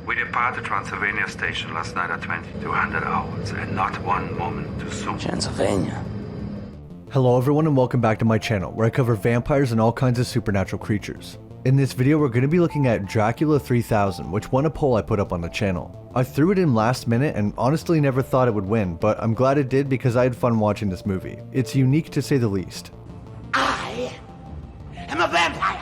We departed Transylvania Station last night at 2200 hours, and not one moment too soon. Transylvania. Hello everyone and welcome back to my channel, where I cover vampires and all kinds of supernatural creatures. In this video we're going to be looking at Dracula 3000, which won a poll I put up on the channel. I threw it in last minute and honestly never thought it would win, but I'm glad it did because I had fun watching this movie. It's unique to say the least. I am a vampire!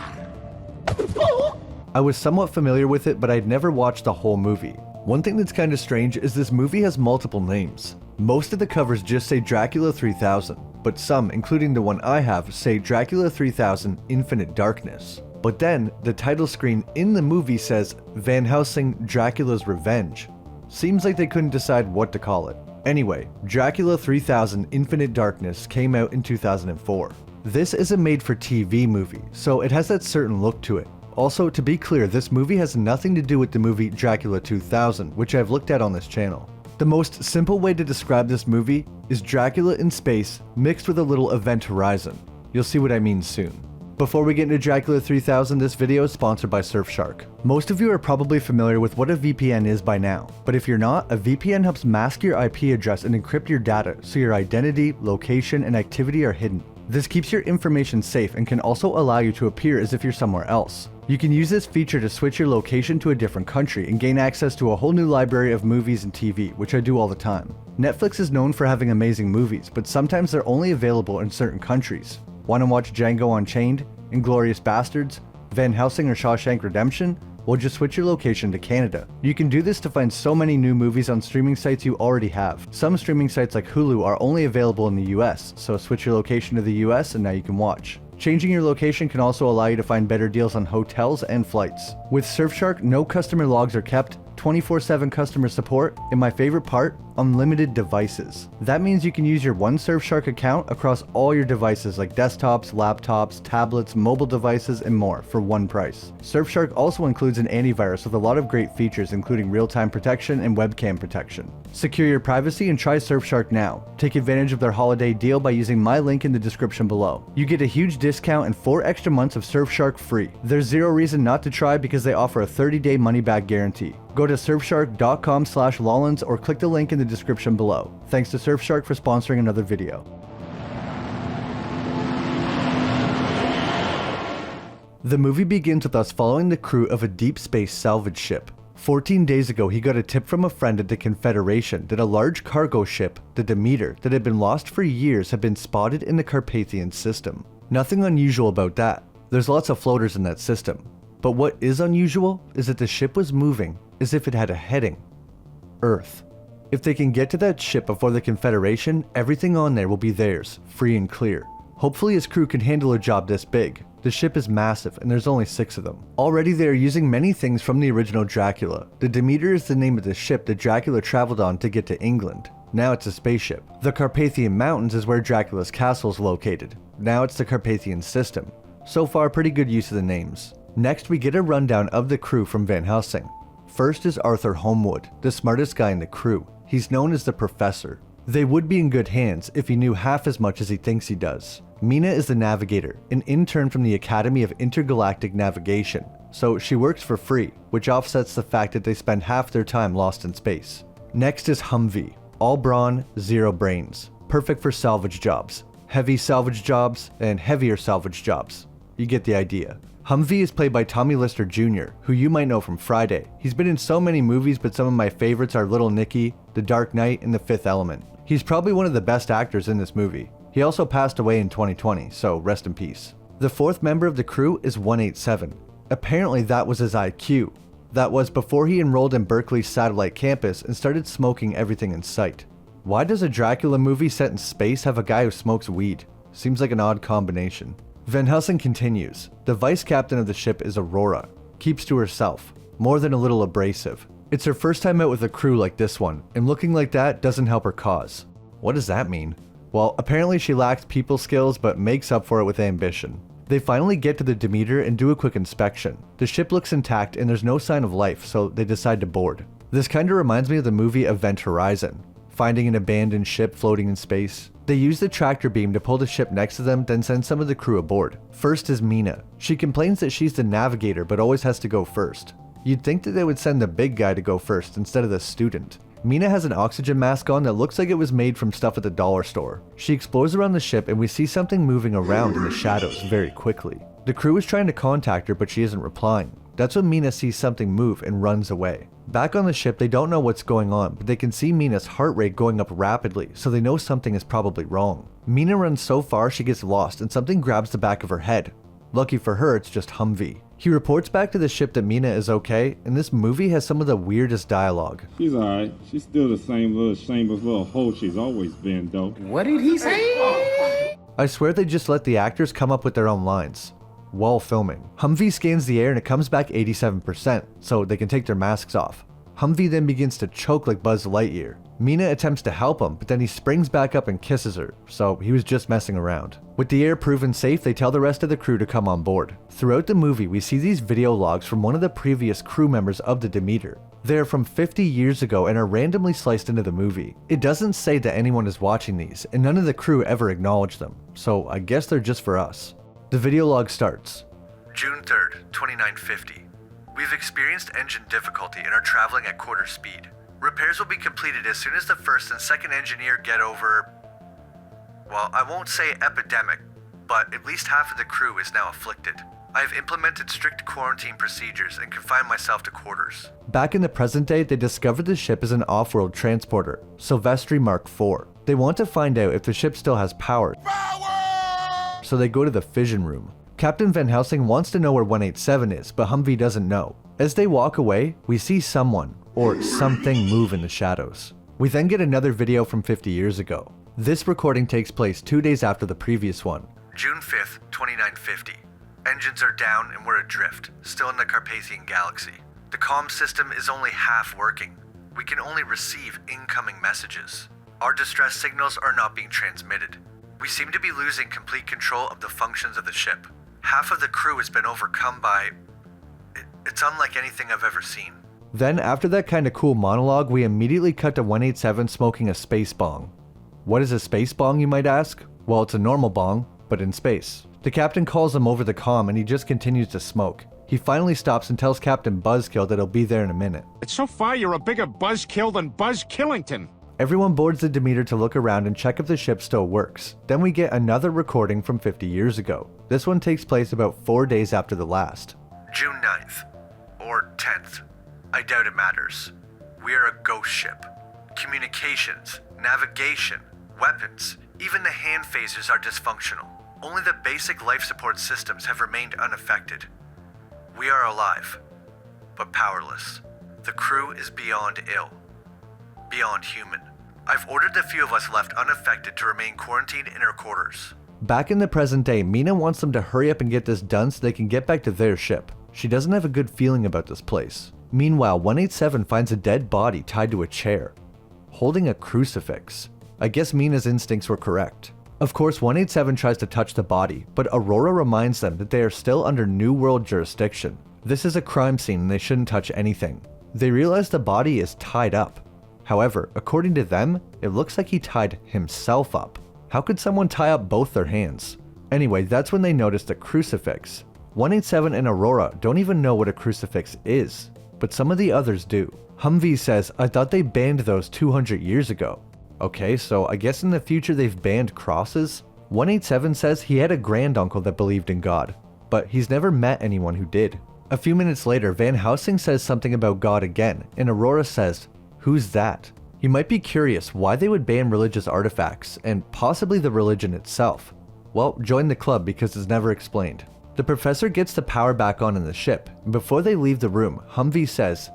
I was somewhat familiar with it, but I'd never watched the whole movie. One thing that's kind of strange is this movie has multiple names. Most of the covers just say Dracula 3000, but some, including the one I have, say Dracula 3000 Infinite Darkness. But then, the title screen in the movie says Van Helsing Dracula's Revenge. Seems like they couldn't decide what to call it. Anyway, Dracula 3000 Infinite Darkness came out in 2004. This is a made-for-TV movie, so it has that certain look to it. Also, to be clear, this movie has nothing to do with the movie Dracula 2000, which I've looked at on this channel. The most simple way to describe this movie is Dracula in space mixed with a little event horizon. You'll see what I mean soon. Before we get into Dracula 3000, this video is sponsored by Surfshark. Most of you are probably familiar with what a VPN is by now, but if you're not, a VPN helps mask your IP address and encrypt your data so your identity, location, and activity are hidden. This keeps your information safe and can also allow you to appear as if you're somewhere else. You can use this feature to switch your location to a different country and gain access to a whole new library of movies and TV, which I do all the time. Netflix is known for having amazing movies, but sometimes they're only available in certain countries. Want to watch Django Unchained, Inglourious Bastards, Van Helsing or Shawshank Redemption? Well, just switch your location to Canada. You can do this to find so many new movies on streaming sites you already have. Some streaming sites like Hulu are only available in the US, so switch your location to the US and now you can watch. Changing your location can also allow you to find better deals on hotels and flights. With Surfshark, no customer logs are kept, 24/7 customer support, and my favorite part, unlimited devices. That means you can use your one Surfshark account across all your devices like desktops, laptops, tablets, mobile devices, and more for one price. Surfshark also includes an antivirus with a lot of great features including real-time protection and webcam protection. Secure your privacy and try Surfshark now. Take advantage of their holiday deal by using my link in the description below. You get a huge discount and 4 extra months of Surfshark free. There's zero reason not to try because they offer a 30-day money-back guarantee. Go to surfshark.com/Lollins or click the link in the description below. Thanks to Surfshark for sponsoring another video. The movie begins with us following the crew of a deep space salvage ship. 14 days ago, he got a tip from a friend at the Confederation that a large cargo ship, the Demeter, that had been lost for years had been spotted in the Carpathian system. Nothing unusual about that. There's lots of floaters in that system. But what is unusual is that the ship was moving as if it had a heading. Earth. If they can get to that ship before the Confederation, everything on there will be theirs, free and clear. Hopefully his crew can handle a job this big. The ship is massive and there's only 6 of them. Already they are using many things from the original Dracula. The Demeter is the name of the ship that Dracula traveled on to get to England. Now it's a spaceship. The Carpathian Mountains is where Dracula's castle is located. Now it's the Carpathian System. So far, pretty good use of the names. Next, we get a rundown of the crew from Van Helsing. First is Arthur Homewood, the smartest guy in the crew. He's known as the Professor. They would be in good hands if he knew half as much as he thinks he does. Mina is the Navigator, an intern from the Academy of Intergalactic Navigation, so she works for free, which offsets the fact that they spend half their time lost in space. Next is Humvee, all brawn, zero brains, perfect for salvage jobs, heavy salvage jobs, and heavier salvage jobs. You get the idea. Humvee is played by Tommy Lister Jr., who you might know from Friday. He's been in so many movies, but some of my favorites are Little Nicky, The Dark Knight, and The Fifth Element. He's probably one of the best actors in this movie. He also passed away in 2020, so rest in peace. The 4th member of the crew is 187. Apparently that was his IQ. That was before he enrolled in Berkeley's satellite campus and started smoking everything in sight. Why does a Dracula movie set in space have a guy who smokes weed? Seems like an odd combination. Van Helsing continues. The vice captain of the ship is Aurora. Keeps to herself. More than a little abrasive. It's her first time out with a crew like this one, and looking like that doesn't help her cause. What does that mean? Well, apparently she lacks people skills but makes up for it with ambition. They finally get to the Demeter and do a quick inspection. The ship looks intact and there's no sign of life, so they decide to board. This kinda reminds me of the movie Event Horizon. Finding an abandoned ship floating in space. They use the tractor beam to pull the ship next to them, then send some of the crew aboard. First is Mina. She complains that she's the navigator but always has to go first. You'd think that they would send the big guy to go first instead of the student. Mina has an oxygen mask on that looks like it was made from stuff at the dollar store. She explores around the ship and we see something moving around in the shadows very quickly. The crew is trying to contact her, but she isn't replying. That's when Mina sees something move and runs away. Back on the ship, they don't know what's going on, but they can see Mina's heart rate going up rapidly, so they know something is probably wrong. Mina runs so far she gets lost and something grabs the back of her head. Lucky for her, it's just Humvee. He reports back to the ship that Mina is okay, and this movie has some of the weirdest dialogue. She's alright. She's still the same little shameless little hoe she's always been, though. What did he say? I swear they just let the actors come up with their own lines. While filming, Humvee scans the air and it comes back 87%, so they can take their masks off. Humvee then begins to choke like Buzz Lightyear. Mina attempts to help him, but then he springs back up and kisses her, so he was just messing around. With the air proven safe, they tell the rest of the crew to come on board. Throughout the movie, we see these video logs from one of the previous crew members of the Demeter. They are from 50 years ago and are randomly sliced into the movie. It doesn't say that anyone is watching these, and none of the crew ever acknowledge them, so I guess they're just for us. The video log starts. June 3rd, 2950. We've experienced engine difficulty and are traveling at quarter speed. Repairs will be completed as soon as the first and second engineer get over... well, I won't say epidemic, but at least half of the crew is now afflicted. I have implemented strict quarantine procedures and confined myself to quarters. Back in the present day, they discovered the ship is an off-world transporter, Silvestri Mark IV. They want to find out if the ship still has power. So they go to the fission room. Captain Van Helsing wants to know where 187 is, but Humvee doesn't know. As they walk away, we see someone, or something, move in the shadows. We then get another video from 50 years ago. This recording takes place 2 days after the previous one. June 5th, 2950. Engines are down and we're adrift, still in the Carpathian Galaxy. The comm system is only half working. We can only receive incoming messages. Our distress signals are not being transmitted. We seem to be losing complete control of the functions of the ship. Half of the crew has been overcome by... it's unlike anything I've ever seen. Then, after that kinda cool monologue, we immediately cut to 187 smoking a space bong. What is a space bong, you might ask? Well, it's a normal bong, but in space. The captain calls him over the comm and he just continues to smoke. He finally stops and tells Captain Buzzkill that he'll be there in a minute. So far, you're a bigger buzzkill than Buzz Killington. Everyone boards the Demeter to look around and check if the ship still works. Then we get another recording from 50 years ago. This one takes place about 4 days after the last. June 9th. Or 10th. I doubt it matters. We are a ghost ship. Communications, navigation, weapons, even the hand phasers are dysfunctional. Only the basic life support systems have remained unaffected. We are alive, but powerless. The crew is beyond ill. Beyond human. I've ordered the few of us left unaffected to remain quarantined in our quarters. Back in the present day, Mina wants them to hurry up and get this done so they can get back to their ship. She doesn't have a good feeling about this place. Meanwhile, 187 finds a dead body tied to a chair, holding a crucifix. I guess Mina's instincts were correct. Of course, 187 tries to touch the body, but Aurora reminds them that they are still under New World jurisdiction. This is a crime scene and they shouldn't touch anything. They realize the body is tied up. However, according to them, it looks like he tied himself up. How could someone tie up both their hands? Anyway, that's when they notice the crucifix. 187 and Aurora don't even know what a crucifix is, but some of the others do. Humvee says, I thought they banned those 200 years ago. Okay, so I guess in the future they've banned crosses? 187 says he had a granduncle that believed in God, but he's never met anyone who did. A few minutes later, Van Helsing says something about God again, and Aurora says, who's that? You might be curious why they would ban religious artifacts, and possibly the religion itself. Well, join the club because it's never explained. The professor gets the power back on in the ship, and before they leave the room, Humvee says,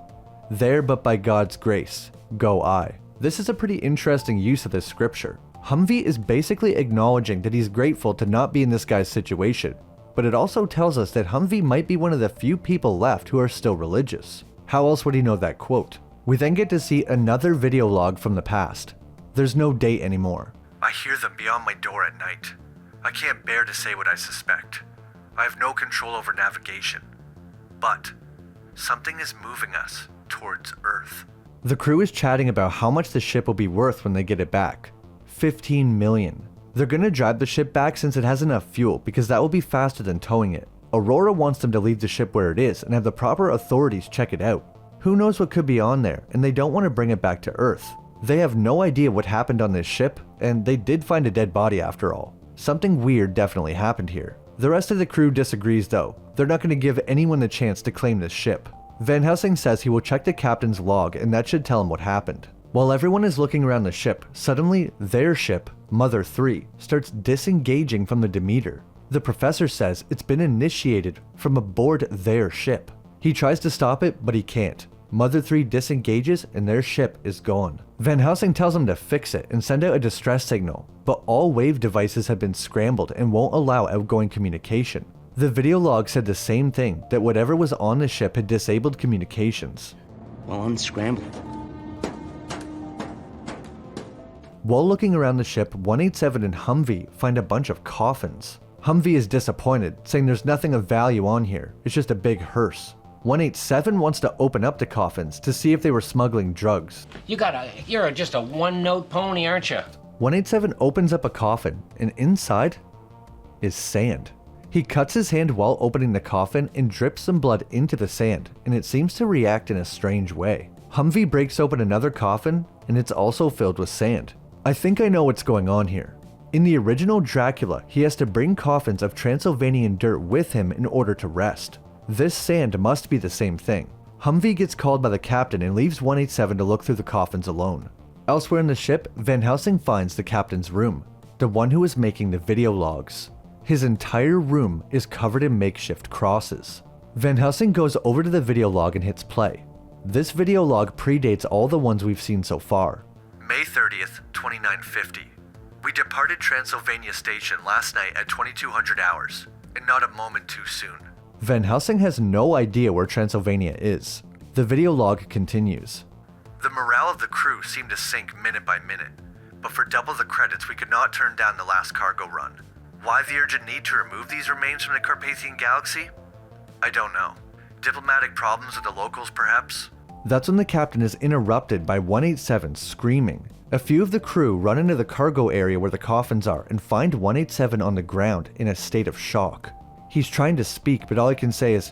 there but by God's grace, go I. This is a pretty interesting use of this scripture. Humvee is basically acknowledging that he's grateful to not be in this guy's situation, but it also tells us that Humvee might be one of the few people left who are still religious. How else would he know that quote? We then get to see another video log from the past. There's no date anymore. I hear them beyond my door at night. I can't bear to say what I suspect. I have no control over navigation. But something is moving us towards Earth. The crew is chatting about how much the ship will be worth when they get it back. 15 million. They're gonna drive the ship back since it has enough fuel because that will be faster than towing it. Aurora wants them to leave the ship where it is and have the proper authorities check it out. Who knows what could be on there, and they don't want to bring it back to Earth. They have no idea what happened on this ship, and they did find a dead body after all. Something weird definitely happened here. The rest of the crew disagrees though. They're not going to give anyone the chance to claim this ship. Van Helsing says he will check the captain's log and that should tell him what happened. While everyone is looking around the ship, suddenly their ship, Mother 3, starts disengaging from the Demeter. The professor says it's been initiated from aboard their ship. He tries to stop it, but he can't. Mother 3 disengages and their ship is gone. Van Helsing tells him to fix it and send out a distress signal, but all wave devices have been scrambled and won't allow outgoing communication. The video log said the same thing, that whatever was on the ship had disabled communications. Well, I'm scrambling. While looking around the ship, 187 and Humvee find a bunch of coffins. Humvee is disappointed, saying there's nothing of value on here, it's just a big hearse. 187 wants to open up the coffins to see if they were smuggling drugs. You're just a one-note pony, aren't you? 187 opens up a coffin, and inside is sand. He cuts his hand while opening the coffin and drips some blood into the sand, and it seems to react in a strange way. Humvee breaks open another coffin, and it's also filled with sand. I think I know what's going on here. In the original Dracula, he has to bring coffins of Transylvanian dirt with him in order to rest. This sand must be the same thing. Humvee gets called by the captain and leaves 187 to look through the coffins alone. Elsewhere in the ship, Van Helsing finds the captain's room, the one who is making the video logs. His entire room is covered in makeshift crosses. Van Helsing goes over to the video log and hits play. This video log predates all the ones we've seen so far. May 30th, 2950. We departed Transylvania Station last night at 2200 hours, and not a moment too soon. Van Helsing has no idea where Transylvania is. The video log continues. The morale of the crew seemed to sink minute by minute, but for double the credits we could not turn down the last cargo run. Why the urgent need to remove these remains from the Carpathian Galaxy? I don't know. Diplomatic problems with the locals, perhaps? That's when the captain is interrupted by 187 screaming. A few of the crew run into the cargo area where the coffins are and find 187 on the ground in a state of shock. He's trying to speak, but all he can say is,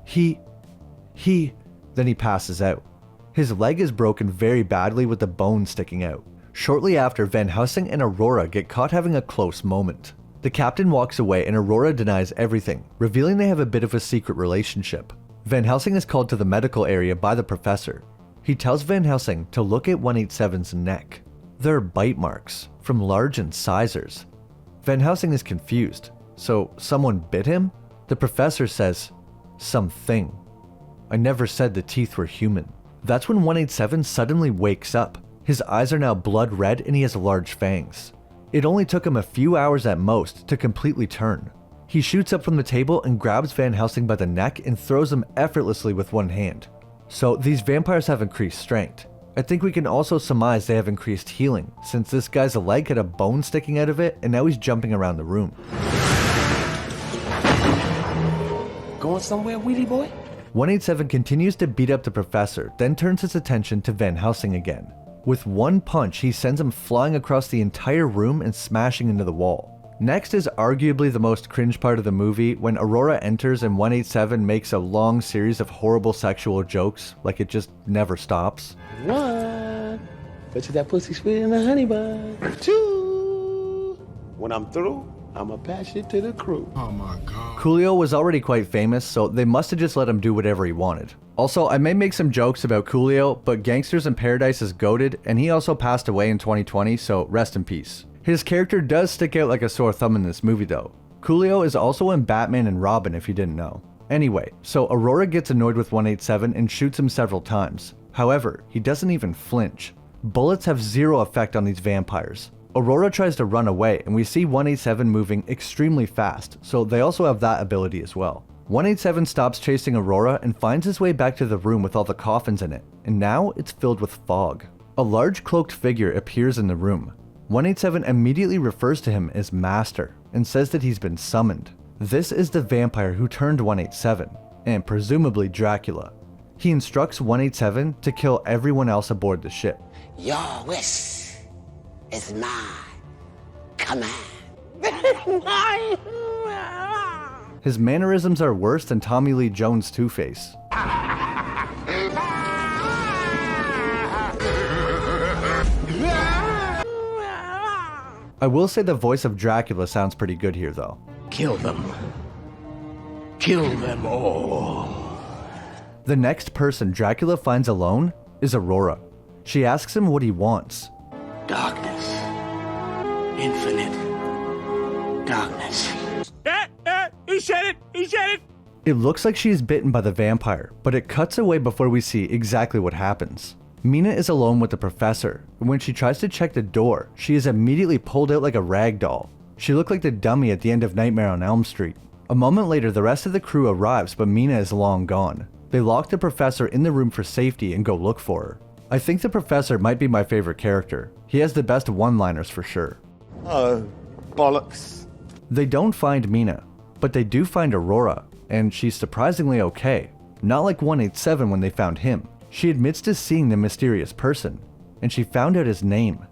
then he passes out. His leg is broken very badly with the bone sticking out. Shortly after, Van Helsing and Aurora get caught having a close moment. The captain walks away and Aurora denies everything, revealing they have a bit of a secret relationship. Van Helsing is called to the medical area by the professor. He tells Van Helsing to look at 187's neck. There are bite marks from large incisors. Van Helsing is confused. So someone bit him? The professor says, something. I never said the teeth were human. That's when 187 suddenly wakes up. His eyes are now blood red and he has large fangs. It only took him a few hours at most to completely turn. He shoots up from the table and grabs Van Helsing by the neck and throws him effortlessly with one hand. So these vampires have increased strength. I think we can also surmise they have increased healing, since this guy's leg had a bone sticking out of it and now he's jumping around the room. Going somewhere, Wheelie boy? 187 continues to beat up the professor, then turns his attention to Van Helsing again. With one punch, he sends him flying across the entire room and smashing into the wall. Next is arguably the most cringe part of the movie, when Aurora enters and 187 makes a long series of horrible sexual jokes, like it just never stops. 1, bet you that pussy sweet in a honey bun. 2, when I'm through, I'ma pass it to the crew. Oh my god. Coolio was already quite famous, so they must have just let him do whatever he wanted. Also, I may make some jokes about Coolio, but Gangsters in Paradise is goated, and he also passed away in 2020, so rest in peace. His character does stick out like a sore thumb in this movie though. Coolio is also in Batman and Robin if you didn't know. Anyway, so Aurora gets annoyed with 187 and shoots him several times. However, he doesn't even flinch. Bullets have zero effect on these vampires. Aurora tries to run away and we see 187 moving extremely fast, so they also have that ability as well. 187 stops chasing Aurora and finds his way back to the room with all the coffins in it, and now it's filled with fog. A large cloaked figure appears in the room. 187 immediately refers to him as Master and says that he's been summoned. This is the vampire who turned 187, and presumably Dracula. He instructs 187 to kill everyone else aboard the ship. Your wish is my command. His mannerisms are worse than Tommy Lee Jones' Two-Face. I will say the voice of Dracula sounds pretty good here though. Kill them. Kill them all. The next person Dracula finds alone is Aurora. She asks him what he wants. Darkness. Infinite. Darkness. He said it! He said it! It looks like she is bitten by the vampire, but it cuts away before we see exactly what happens. Mina is alone with the professor, and when she tries to check the door, she is immediately pulled out like a rag doll. She looked like the dummy at the end of Nightmare on Elm Street. A moment later, the rest of the crew arrives, but Mina is long gone. They lock the professor in the room for safety and go look for her. I think the professor might be my favorite character. He has the best one-liners for sure. Oh, bollocks. They don't find Mina, but they do find Aurora, and she's surprisingly okay. Not like 187 when they found him. She admits to seeing the mysterious person, and she found out his name,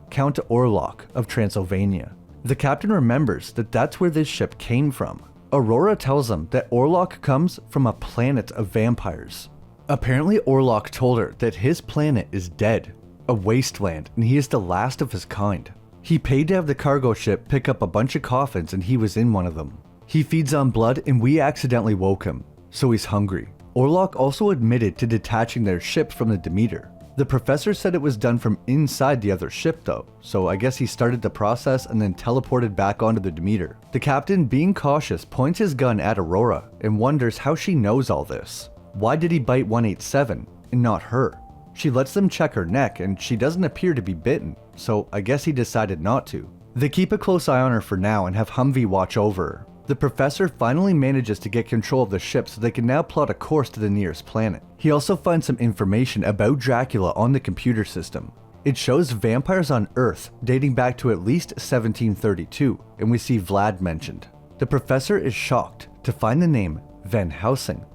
Count Orlok of Transylvania. The captain remembers that that's where this ship came from. Aurora tells him that Orlok comes from a planet of vampires. Apparently Orlok told her that his planet is dead, a wasteland, and he is the last of his kind. He paid to have the cargo ship pick up a bunch of coffins and he was in one of them. He feeds on blood and we accidentally woke him, so he's hungry. Orlok also admitted to detaching their ship from the Demeter. The professor said it was done from inside the other ship though, so I guess he started the process and then teleported back onto the Demeter. The captain, being cautious, points his gun at Aurora and wonders how she knows all this. Why did he bite 187 and not her? She lets them check her neck and she doesn't appear to be bitten, so I guess he decided not to. They keep a close eye on her for now and have Humvee watch over her. The professor finally manages to get control of the ship so they can now plot a course to the nearest planet. He also finds some information about Dracula on the computer system. It shows vampires on Earth dating back to at least 1732, and we see Vlad mentioned. The professor is shocked to find the name Van Helsing.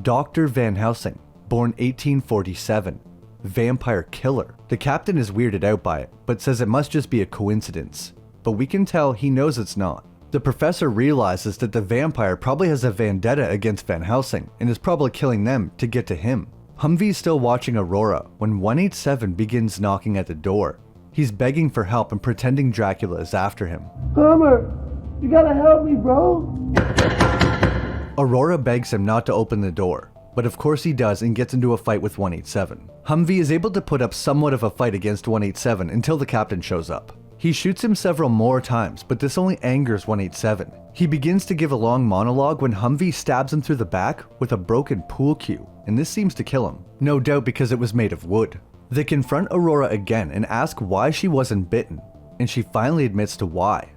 Dr. Van Helsing, born 1847. Vampire killer. The captain is weirded out by it, but says it must just be a coincidence. But we can tell he knows it's not. The professor realizes that the vampire probably has a vendetta against Van Helsing and is probably killing them to get to him. Humvee's still watching Aurora when 187 begins knocking at the door. He's begging for help and pretending Dracula is after him. Hummer, you gotta help me, bro. Aurora begs him not to open the door, but of course he does and gets into a fight with 187. Humvee is able to put up somewhat of a fight against 187 until the captain shows up. He shoots him several more times, but this only angers 187. He begins to give a long monologue when Humvee stabs him through the back with a broken pool cue, and this seems to kill him. No doubt because it was made of wood. They confront Aurora again and ask why she wasn't bitten, and she finally admits to why.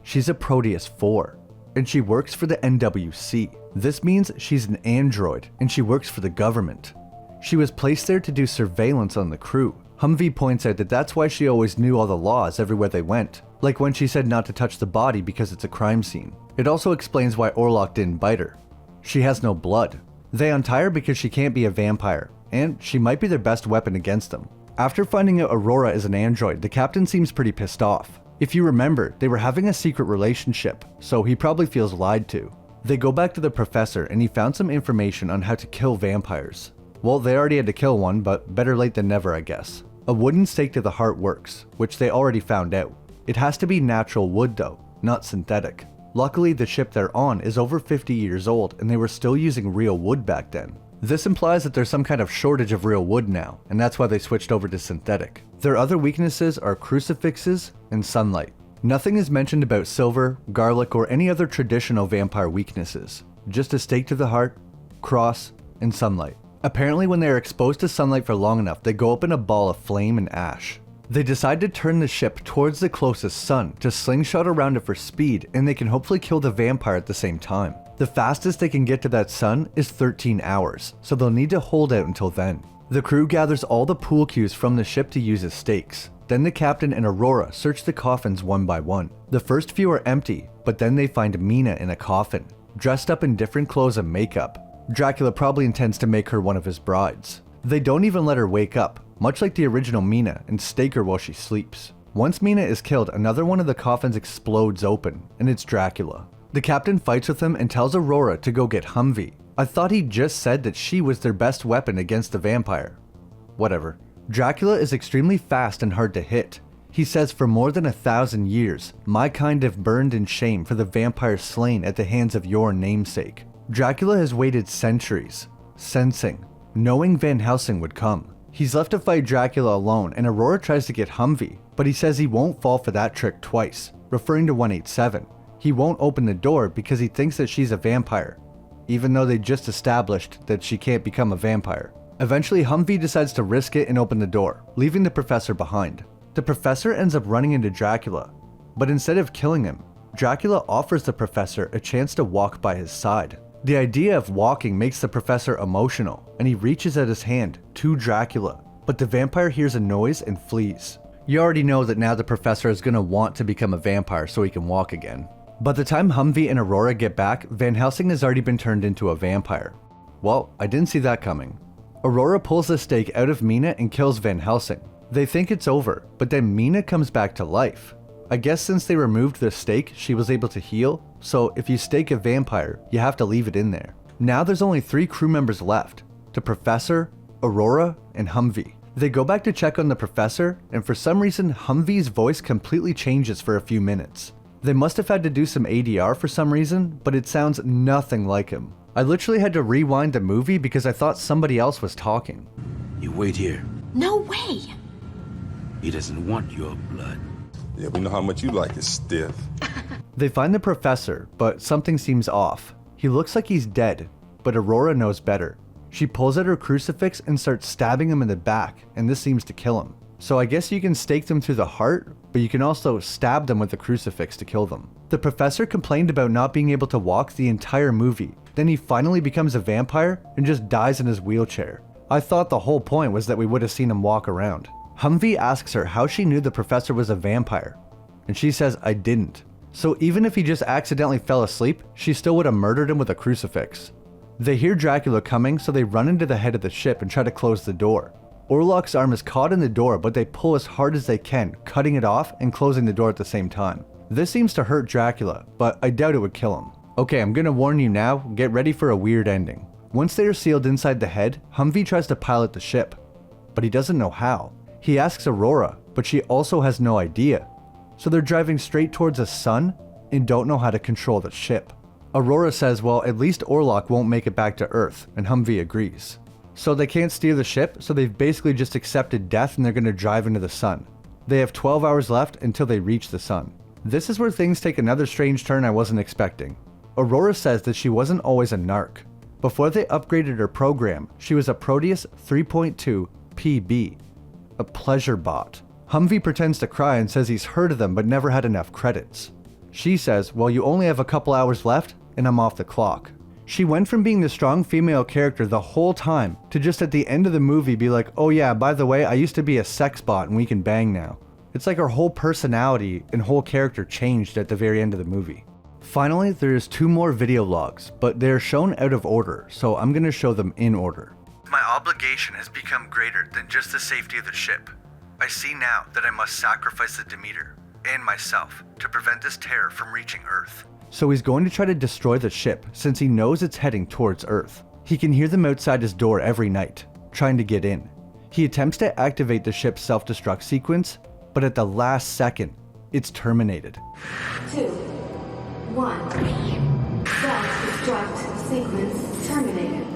She's a Proteus 4, and she works for the NWC. This means she's an android, and she works for the government. She was placed there to do surveillance on the crew. Humvee points out that that's why she always knew all the laws everywhere they went, like when she said not to touch the body because it's a crime scene. It also explains why Orlok didn't bite her. She has no blood. They untie her because she can't be a vampire, and she might be their best weapon against them. After finding out Aurora is an android, the captain seems pretty pissed off. If you remember, they were having a secret relationship, so he probably feels lied to. They go back to the professor and he found some information on how to kill vampires. Well, they already had to kill one, but better late than never, I guess. A wooden stake to the heart works, which they already found out. It has to be natural wood though, not synthetic. Luckily, the ship they're on is over 50 years old and they were still using real wood back then. This implies that there's some kind of shortage of real wood now, and that's why they switched over to synthetic. Their other weaknesses are crucifixes and sunlight. Nothing is mentioned about silver, garlic, or any other traditional vampire weaknesses. Just a stake to the heart, cross, and sunlight. Apparently when they are exposed to sunlight for long enough, they go up in a ball of flame and ash. They decide to turn the ship towards the closest sun to slingshot around it for speed, and they can hopefully kill the vampire at the same time. The fastest they can get to that sun is 13 hours, so they'll need to hold out until then. The crew gathers all the pool cues from the ship to use as stakes. Then the captain and Aurora search the coffins one by one. The first few are empty, but then they find Mina in a coffin, dressed up in different clothes and makeup. Dracula probably intends to make her one of his brides. They don't even let her wake up, much like the original Mina, and stake her while she sleeps. Once Mina is killed, another one of the coffins explodes open, and it's Dracula. The captain fights with him and tells Aurora to go get Humvee. I thought he just said that she was their best weapon against the vampire. Whatever. Dracula is extremely fast and hard to hit. He says for more than 1,000 years, my kind have burned in shame for the vampires slain at the hands of your namesake. Dracula has waited centuries, sensing, knowing Van Helsing would come. He's left to fight Dracula alone, and Aurora tries to get Humvee, but he says he won't fall for that trick twice, referring to 187. He won't open the door because he thinks that she's a vampire, even though they just established that she can't become a vampire. Eventually, Humvee decides to risk it and open the door, leaving the professor behind. The professor ends up running into Dracula, but instead of killing him, Dracula offers the professor a chance to walk by his side. The idea of walking makes the professor emotional, and he reaches out his hand to Dracula, but the vampire hears a noise and flees. You already know that now the professor is going to want to become a vampire so he can walk again. By the time Humvee and Aurora get back, Van Helsing has already been turned into a vampire. Well, I didn't see that coming. Aurora pulls the stake out of Mina and kills Van Helsing. They think it's over, but then Mina comes back to life. I guess since they removed the stake, she was able to heal, so if you stake a vampire, you have to leave it in there. Now there's only 3 crew members left, the Professor, Aurora, and Humvee. They go back to check on the Professor, and for some reason, Humvee's voice completely changes for a few minutes. They must have had to do some ADR for some reason, but it sounds nothing like him. I literally had to rewind the movie because I thought somebody else was talking. You wait here. No way! He doesn't want your blood. Yeah, we know how much you like it stiff. They find the Professor, but something seems off. He looks like he's dead, but Aurora knows better. She pulls out her crucifix and starts stabbing him in the back, and this seems to kill him. So I guess you can stake them through the heart, but you can also stab them with the crucifix to kill them. The Professor complained about not being able to walk the entire movie. Then he finally becomes a vampire and just dies in his wheelchair. I thought the whole point was that we would have seen him walk around. Humvee asks her how she knew the Professor was a vampire, and she says, I didn't. So even if he just accidentally fell asleep, she still would have murdered him with a crucifix. They hear Dracula coming, so they run into the head of the ship and try to close the door. Orlok's arm is caught in the door, but they pull as hard as they can, cutting it off and closing the door at the same time. This seems to hurt Dracula, but I doubt it would kill him. Okay, I'm gonna warn you now, get ready for a weird ending. Once they are sealed inside the head, Humvee tries to pilot the ship, but he doesn't know how. He asks Aurora, but she also has no idea. So they're driving straight towards the sun and don't know how to control the ship. Aurora says, well, at least Orlok won't make it back to Earth, and Humvee agrees. So they can't steer the ship, so they've basically just accepted death and they're gonna drive into the sun. They have 12 hours left until they reach the sun. This is where things take another strange turn I wasn't expecting. Aurora says that she wasn't always a narc. Before they upgraded her program, she was a Proteus 3.2 PB, a pleasure bot. Humvee pretends to cry and says he's heard of them but never had enough credits. She says, well, you only have a couple hours left and I'm off the clock. She went from being the strong female character the whole time to just at the end of the movie be like, oh yeah, by the way, I used to be a sex bot and we can bang now. It's like her whole personality and whole character changed at the very end of the movie. Finally, there's 2 more video logs, but they're shown out of order, so I'm gonna show them in order. My obligation has become greater than just the safety of the ship. I see now that I must sacrifice the Demeter and myself to prevent this terror from reaching Earth. So he's going to try to destroy the ship since he knows it's heading towards Earth. He can hear them outside his door every night, trying to get in. He attempts to activate the ship's self-destruct sequence, but at the last second, it's terminated. 2, 1. Self-destruct sequence terminated.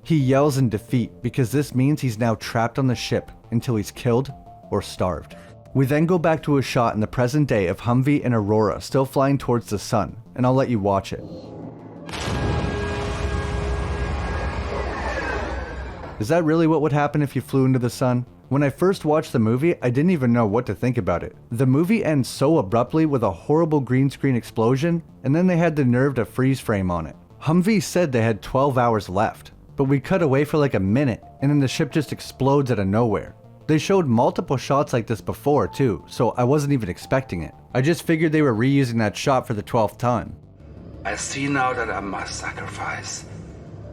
He yells in defeat because this means he's now trapped on the ship until he's killed or starved. We then go back to a shot in the present day of Humvee and Aurora still flying towards the sun, and I'll let you watch it. Is that really what would happen if you flew into the sun? When I first watched the movie, I didn't even know what to think about it. The movie ends so abruptly with a horrible green screen explosion, and then they had the nerve to freeze frame on it. Humvee said they had 12 hours left, but we cut away for like a minute, and then the ship just explodes out of nowhere. They showed multiple shots like this before too, so I wasn't even expecting it. I just figured they were reusing that shot for the 12th time. I see now that I must sacrifice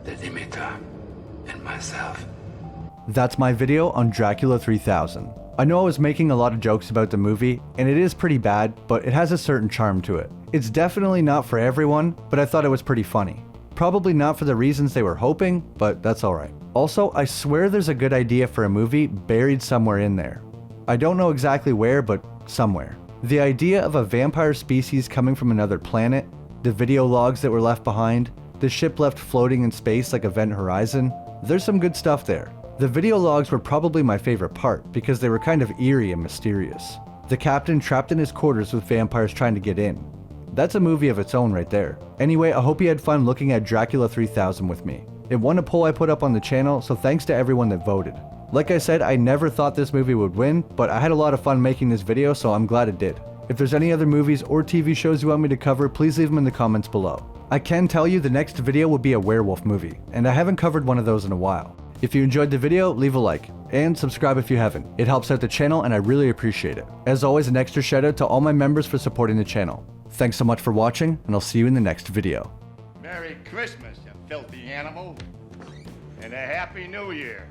the Demeter and myself. That's my video on Dracula 3000. I know I was making a lot of jokes about the movie, and it is pretty bad, but it has a certain charm to it. It's definitely not for everyone, but I thought it was pretty funny. Probably not for the reasons they were hoping, but that's alright. Also, I swear there's a good idea for a movie buried somewhere in there. I don't know exactly where, but somewhere. The idea of a vampire species coming from another planet, the video logs that were left behind, the ship left floating in space like Event Horizon, there's some good stuff there. The video logs were probably my favorite part because they were kind of eerie and mysterious. The captain trapped in his quarters with vampires trying to get in. That's a movie of its own right there. Anyway, I hope you had fun looking at Dracula 3000 with me. It won a poll I put up on the channel, so thanks to everyone that voted. Like I said, I never thought this movie would win, but I had a lot of fun making this video, so I'm glad it did. If there's any other movies or TV shows you want me to cover, please leave them in the comments below. I can tell you the next video will be a werewolf movie, and I haven't covered one of those in a while. If you enjoyed the video, leave a like, and subscribe if you haven't. It helps out the channel and I really appreciate it. As always, an extra shout out to all my members for supporting the channel. Thanks so much for watching, and I'll see you in the next video. Merry Christmas, you filthy animal, and a Happy New Year.